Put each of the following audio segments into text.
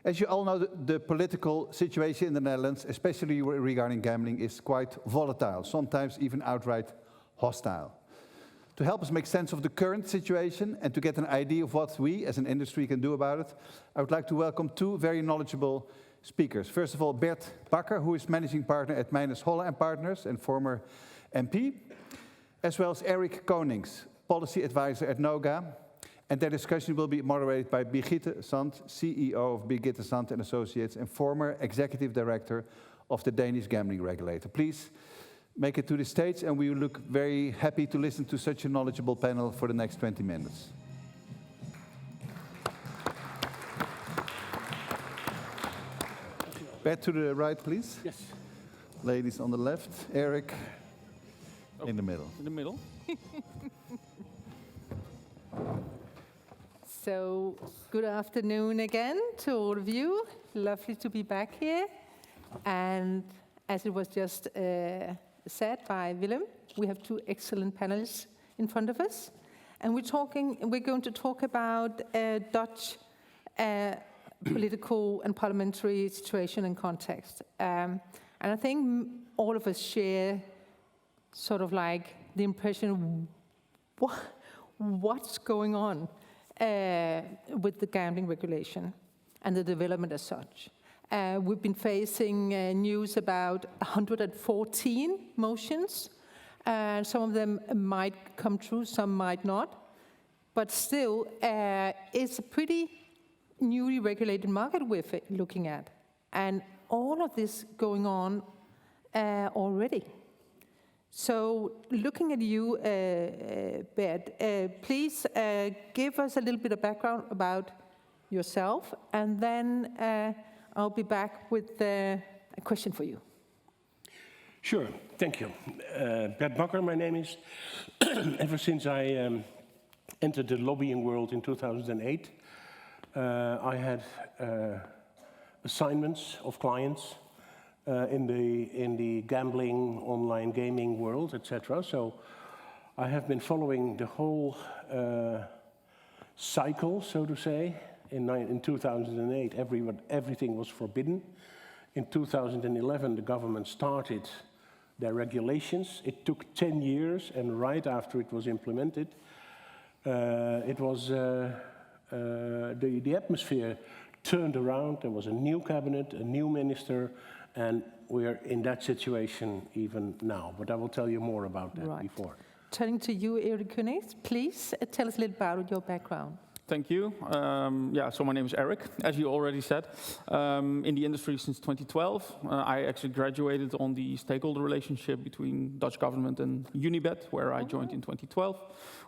As you all know, the political situation in the Netherlands, especially regarding gambling, is quite volatile, sometimes even outright hostile. To help us make sense of the current situation and to get an idea of what we as an industry can do about it, I would like to welcome two very knowledgeable speakers. First of all, Bert Bakker, who is managing partner at Holla & Partners and former MP, as well as Konings, policy advisor at NOGA. And their discussion will be moderated by Birgitte, CEO of Birgitte and Associates and former executive director of the Danish gambling regulator. Please make it to the stage, and we will look very happy to listen to such a knowledgeable panel for the next 20 minutes. Back to the right, please. Yes. Ladies on the left, Eric in the middle. In the middle. So, good afternoon again to all of you. Lovely to be back here. And as it was just said by Willem, we have two excellent panelists in front of us. And we're going to talk about Dutch political and parliamentary situation and context. And I think all of us share sort of like the impression of what's going on with the gambling regulation and the development as such. We've been facing news about 114 motions. Some of them might come true, some might not. But still, it's a pretty newly regulated market we're looking at. And all of this going on already. So looking at you, Bert, please give us a little bit of background about yourself, and then I'll be back with a question for you. Sure, thank you. Bert Bakker, my name is. Ever since I entered the lobbying world in 2008, I had assignments of clients in the gambling, online gaming world, etc. So I have been following the whole cycle, so to say. In 2008, everything was forbidden. In 2011, the government started their regulations. It took 10 years, and right after it was implemented, it was the atmosphere turned around. There was a new cabinet, a new minister, and we're in that situation even now. But I will tell you more about that before. Turning to you, Konings, please tell us a little about your background. Thank you. So my name is Eric, as you already said. In the industry since 2012. I actually graduated on the stakeholder relationship between Dutch government and Unibet, where I joined in 2012.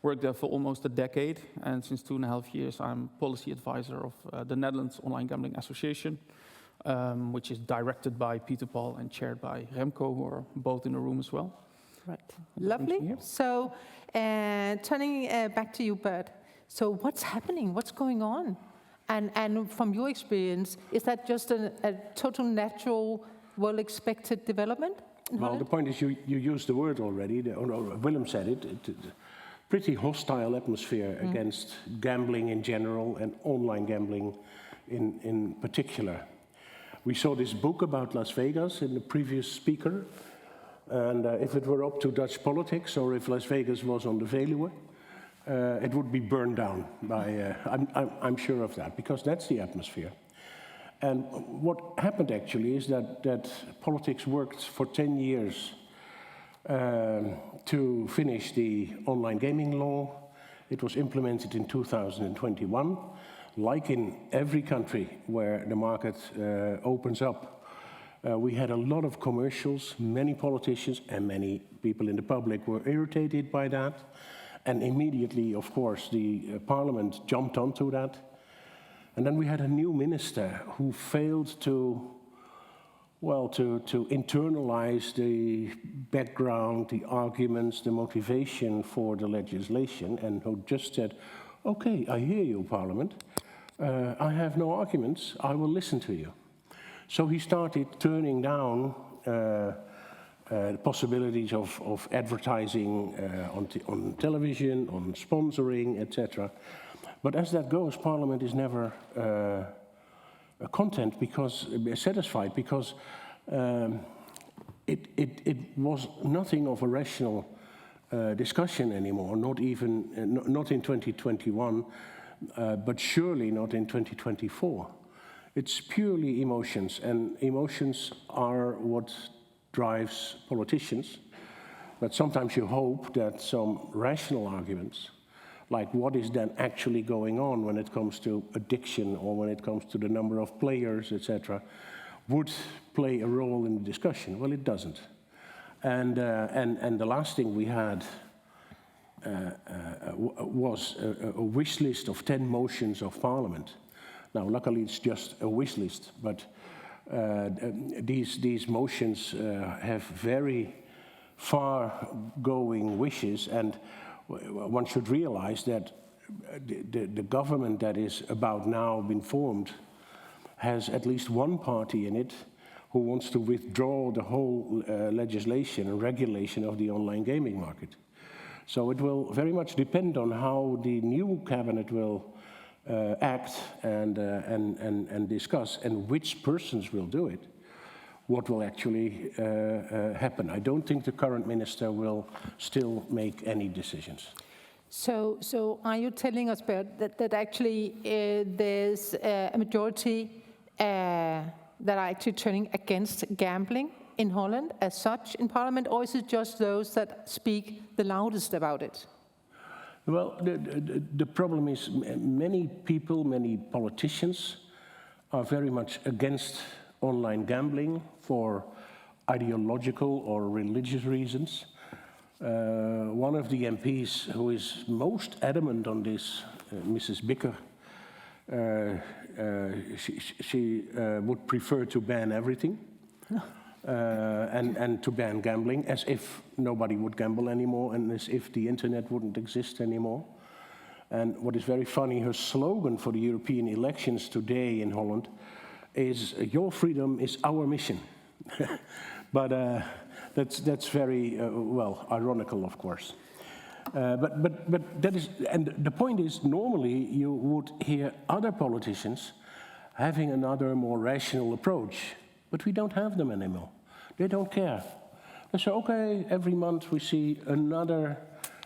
Worked there for almost a decade, and since 2.5 years I'm policy advisor of the Netherlands Online Gambling Association, which is directed by Peter Paul and chaired by Remco, who are both in the room as well. Right. Lovely. So turning back to you, Bert. So what's happening? What's going on? And from your experience, is that just a total natural, well-expected development? Well, the point is, you used the word already. Willem said it. Pretty hostile atmosphere against gambling in general and online gambling in particular. We saw this book about Las Vegas in the previous speaker. And if it were up to Dutch politics, or if Las Vegas was on the Veluwe, it would be burned down by, I'm sure of that, because that's the atmosphere. And what happened actually is that politics worked for 10 years to finish the online gaming law. It was implemented in 2021. Like in every country where the market opens up, we had a lot of commercials. Many politicians and many people in the public were irritated by that. And immediately, of course, the parliament jumped onto that. And then we had a new minister who failed to internalize the background, the arguments, the motivation for the legislation, and who just said, okay, I hear you, Parliament. I have no arguments, I will listen to you. So he started turning down possibilities of advertising on television, on sponsoring, etc. But as that goes, Parliament is never content because satisfied because it was nothing of a rational discussion anymore. Not even not in 2021, but surely not in 2024. It's purely emotions, and emotions are what drives politicians. But sometimes you hope that some rational arguments, like what is then actually going on when it comes to addiction or when it comes to the number of players, etc., would play a role in the discussion. Well, it doesn't. And the last thing we had was a wish list of 10 motions of Parliament. Now, luckily, it's just a wish list, but these motions have very far-going wishes, and one should realize that the government that is about now been formed has at least one party in it who wants to withdraw the whole legislation and regulation of the online gaming market. So it will very much depend on how the new cabinet will act and discuss, and which persons will do it, what will actually happen. I don't think the current minister will still make any decisions. So are you telling us, Bert, that actually there's a majority that are actually turning against gambling in Holland as such in Parliament, or is it just those that speak the loudest about it? Well, the problem is many people, many politicians are very much against online gambling for ideological or religious reasons. One of the MPs who is most adamant on this, Mrs. Bakker, she would prefer to ban everything and to ban gambling, as if nobody would gamble anymore and as if the internet wouldn't exist anymore. And what is very funny, her slogan for the European elections today in Holland is "Your freedom is our mission." But that's very, well, ironical, of course. But that is, and the point is, normally you would hear other politicians having another more rational approach, but we don't have them anymore. They don't care. They say, okay, every month we see another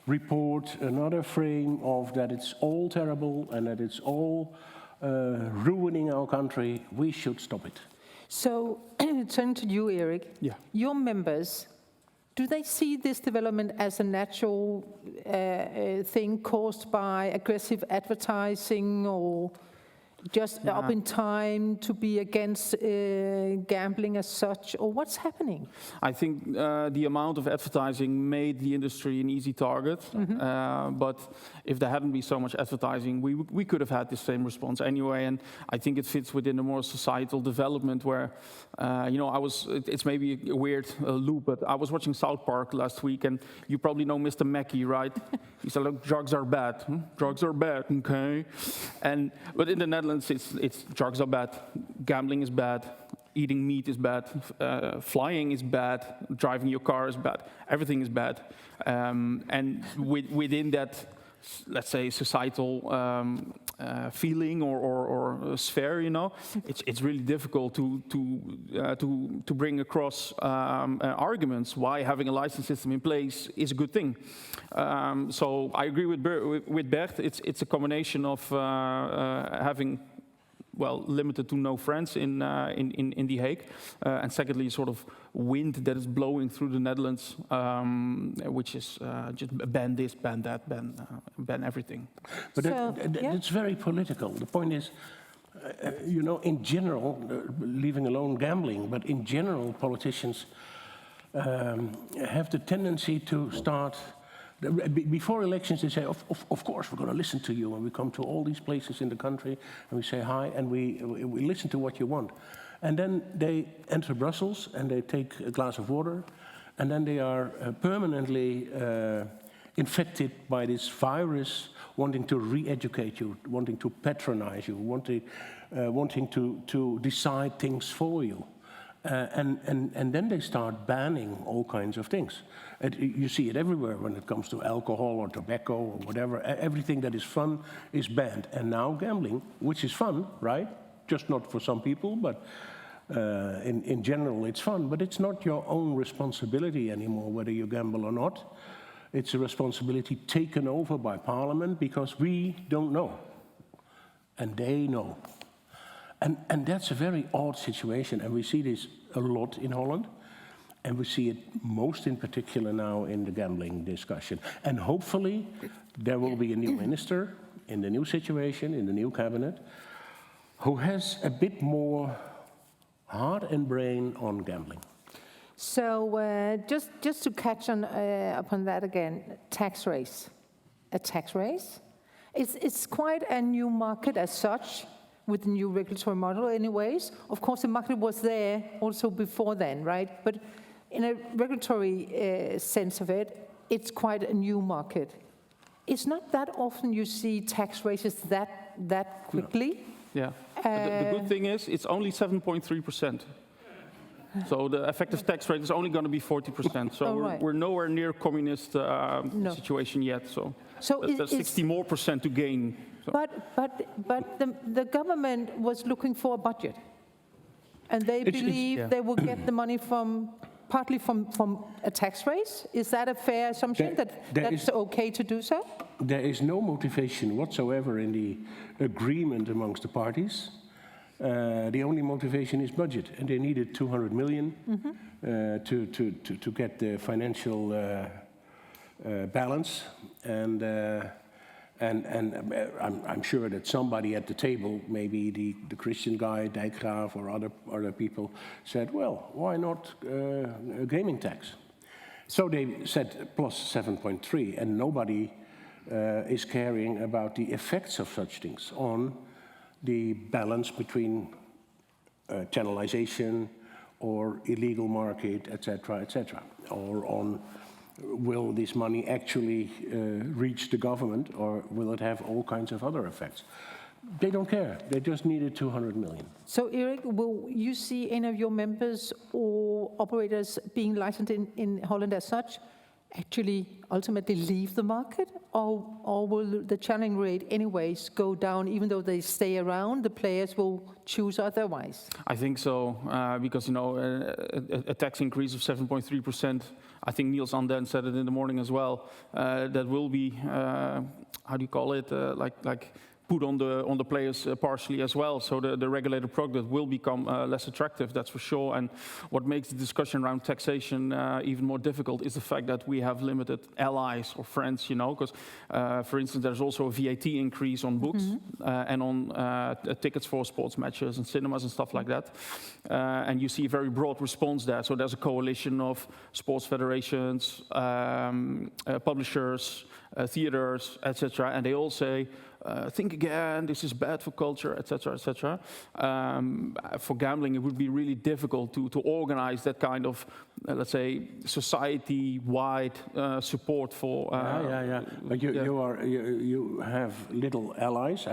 report, another frame of that it's all terrible and that it's all ruining our country. We should stop it. So, turn to you, Erik. Yeah. Your members, do they see this development as a natural thing caused by aggressive advertising, or just up in time to be against gambling as such, or what's happening? I think the amount of advertising made the industry an easy target. But if there hadn't been so much advertising, we could have had the same response anyway. And I think it fits within a more societal development where, it's maybe a weird loop, but I was watching South Park last week, and you probably know Mr. Mackey, right? He said, look, drugs are bad. Drugs are bad, okay? But in the Netherlands, it's drugs are bad, gambling is bad, eating meat is bad, flying is bad, driving your car is bad, everything is bad. And within that, let's say, societal feeling or sphere, it's really difficult to bring across arguments why having a license system in place is a good thing. So I agree with Bert. It's a combination of having, well, limited to no friends in The Hague, and secondly, sort of wind that is blowing through the Netherlands, which is just ban this, ban that, ban everything. But it's very political. The point is, in general, leaving alone gambling, but in general, politicians have the tendency to start. Before elections, they say, of course, we're going to listen to you. And we come to all these places in the country, and we say hi, and we listen to what you want. And then they enter Brussels, and they take a glass of water, and then they are permanently infected by this virus, wanting to re-educate you, wanting to patronize you, wanting to decide things for you. And then they start banning all kinds of things. You see it everywhere when it comes to alcohol or tobacco or whatever. Everything that is fun is banned. And now gambling, which is fun, right? just not for some people, but in general it's fun. But it's not your own responsibility anymore whether you gamble or not. It's a responsibility taken over by Parliament because we don't know, and they know. And that's a very odd situation, and we see this a lot in Holland, and we see it most in particular now in the gambling discussion. And hopefully there will be a new minister in the new situation, in the new cabinet, who has a bit more heart and brain on gambling. So just to catch on upon that again, tax race. A tax race? It's quite a new market as such, with the new regulatory model anyways. Of course, the market was there also before then, right? But in a regulatory sense of it, it's quite a new market. It's not that often you see tax races that quickly. No. Yeah. The good thing is, it's only 7.3%. So the effective tax rate is only going to be 40%. So we're nowhere near communist situation yet. So there's 60% more to gain. So. But the government was looking for a budget, and they believe they will get the money partly from a tax raise. Is that a fair assumption that's okay to do so? There is no motivation whatsoever in the agreement amongst the parties. The only motivation is budget, and they needed 200 million to get the financial balance, and I'm sure that somebody at the table, maybe the Christian guy, Dijkgraaf, or other people, said, well, why not a gaming tax? So they said plus 7.3, and nobody is caring about the effects of such things on the balance between channelization or illegal market, etc., or on will this money actually reach the government, or will it have all kinds of other effects? They don't care. They just needed 200 million. So, Erik, will you see any of your members or operators being licensed in Holland as such actually ultimately leave the market, or will the channeling rate anyways go down? Even though they stay around, the players will choose otherwise? I think so, because a tax increase of 7.3%, I think Niels Anden said it in the morning as well, that will be, how do you call it, like put on the players partially as well. So the regulated product will become less attractive, that's for sure. And what makes the discussion around taxation even more difficult is the fact that we have limited allies or friends, because, for instance, there's also a VAT increase on books and on tickets for sports matches and cinemas and stuff like that. And you see a very broad response there. So there's a coalition of sports federations, publishers, theaters, etc., and they all say, think again, this is bad for culture, etc., etc. For gambling, it would be really difficult to organize that kind of, let's say, society-wide support for. But you have little allies,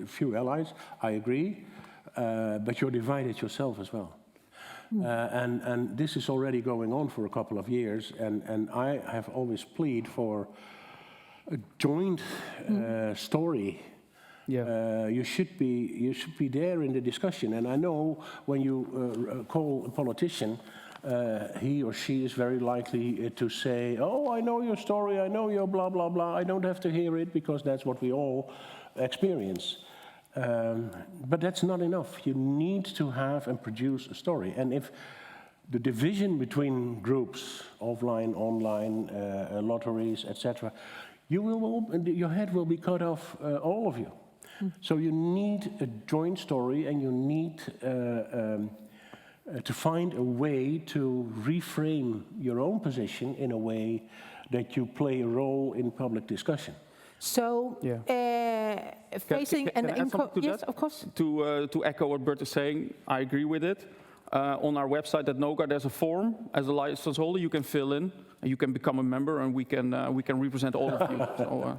few allies. I agree, but you're divided yourself as well. And this is already going on for a couple of years, and I have always pleaded for a joint story. You should be there in the discussion. And I know when you call a politician, he or she is very likely to say, "Oh, I know your story. I know your blah blah blah. I don't have to hear it because that's what we all experience." But that's not enough. You need to have and produce a story. And if the division between groups, offline, online, lotteries, etc., your head will be cut off, all of you. So you need a joint story, and you need to find a way to reframe your own position in a way that you play a role in public discussion. So, facing can I add something to yes, that? of course. To echo what Bert is saying, I agree with it. On our website at NOGA, there's a form. As a license holder, you can fill in, and you can become a member, and we can represent all of you. So,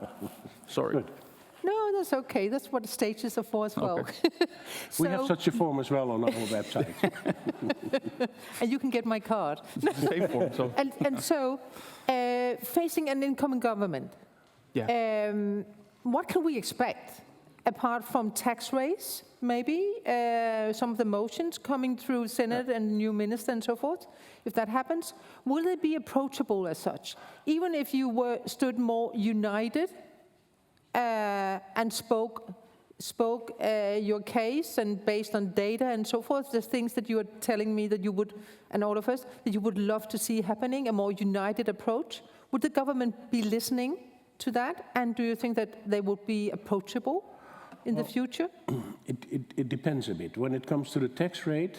sorry. Good. No, that's okay. That's what the stages are for as well. Okay. We have such a form as well on our website. And you can get my card. It's the same form. So. And so, facing an incoming government, what can we expect? apart from tax raise, maybe, some of the motions coming through Senate and new minister and so forth, if that happens, will they be approachable as such? Even if you stood more united and spoke your case and based on data and so forth, the things that you are telling me that you would, and all of us, that you would love to see happening, a more united approach, would the government be listening to that? And do you think that they would be approachable in the future? It depends a bit. When it comes to the tax rate,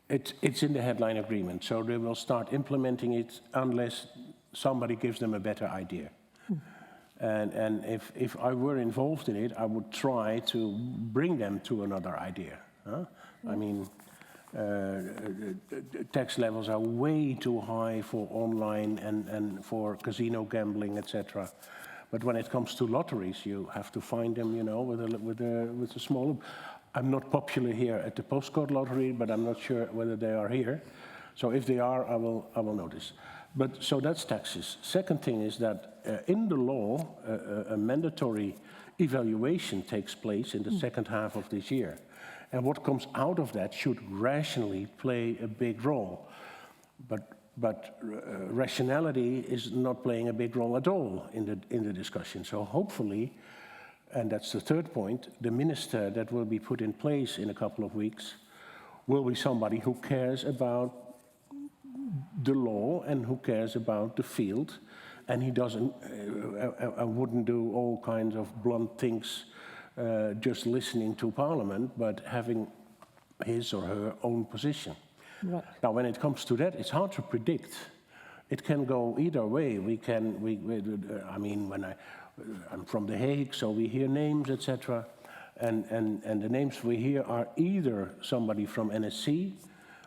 it's in the headline agreement, so they will start implementing it unless somebody gives them a better idea. And if I were involved in it, I would try to bring them to another idea. I mean, tax levels are way too high for online and for casino gambling, etc. But when it comes to lotteries, you have to find them, you know, with a smaller. I'm not popular here at the postcode lottery, but I'm not sure whether they are here. So if they are, I will notice. But so that's taxes. Second thing is that in the law, a mandatory evaluation takes place in the second half of this year. And what comes out of that should rationally play a big role. But rationality is not playing a big role at all in the discussion. So hopefully, and that's the third point, the minister that will be put in place in a couple of weeks will be somebody who cares about the law and who cares about the field, and he doesn't, wouldn't do all kinds of blunt things just listening to Parliament, but having his or her own position. Right. Now, when it comes to that, it's hard to predict. It can go either way. I mean, I'm from The Hague, so we hear names, etc. And the names we hear are either somebody from NSC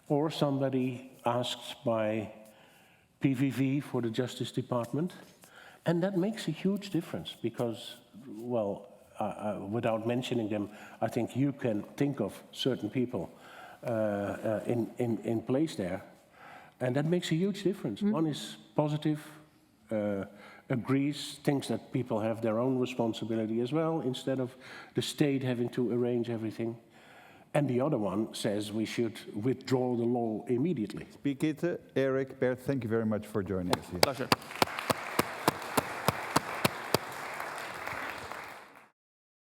or somebody asked by PVV for the Justice Department. And that makes a huge difference because, well, without mentioning them, I think you can think of certain people in place there. And that makes a huge difference. One is positive, agrees, thinks that people have their own responsibility as well, instead of the state having to arrange everything. And the other one says we should withdraw the law immediately. Birgitte, Eric, Bert, thank you very much for joining us here. Pleasure.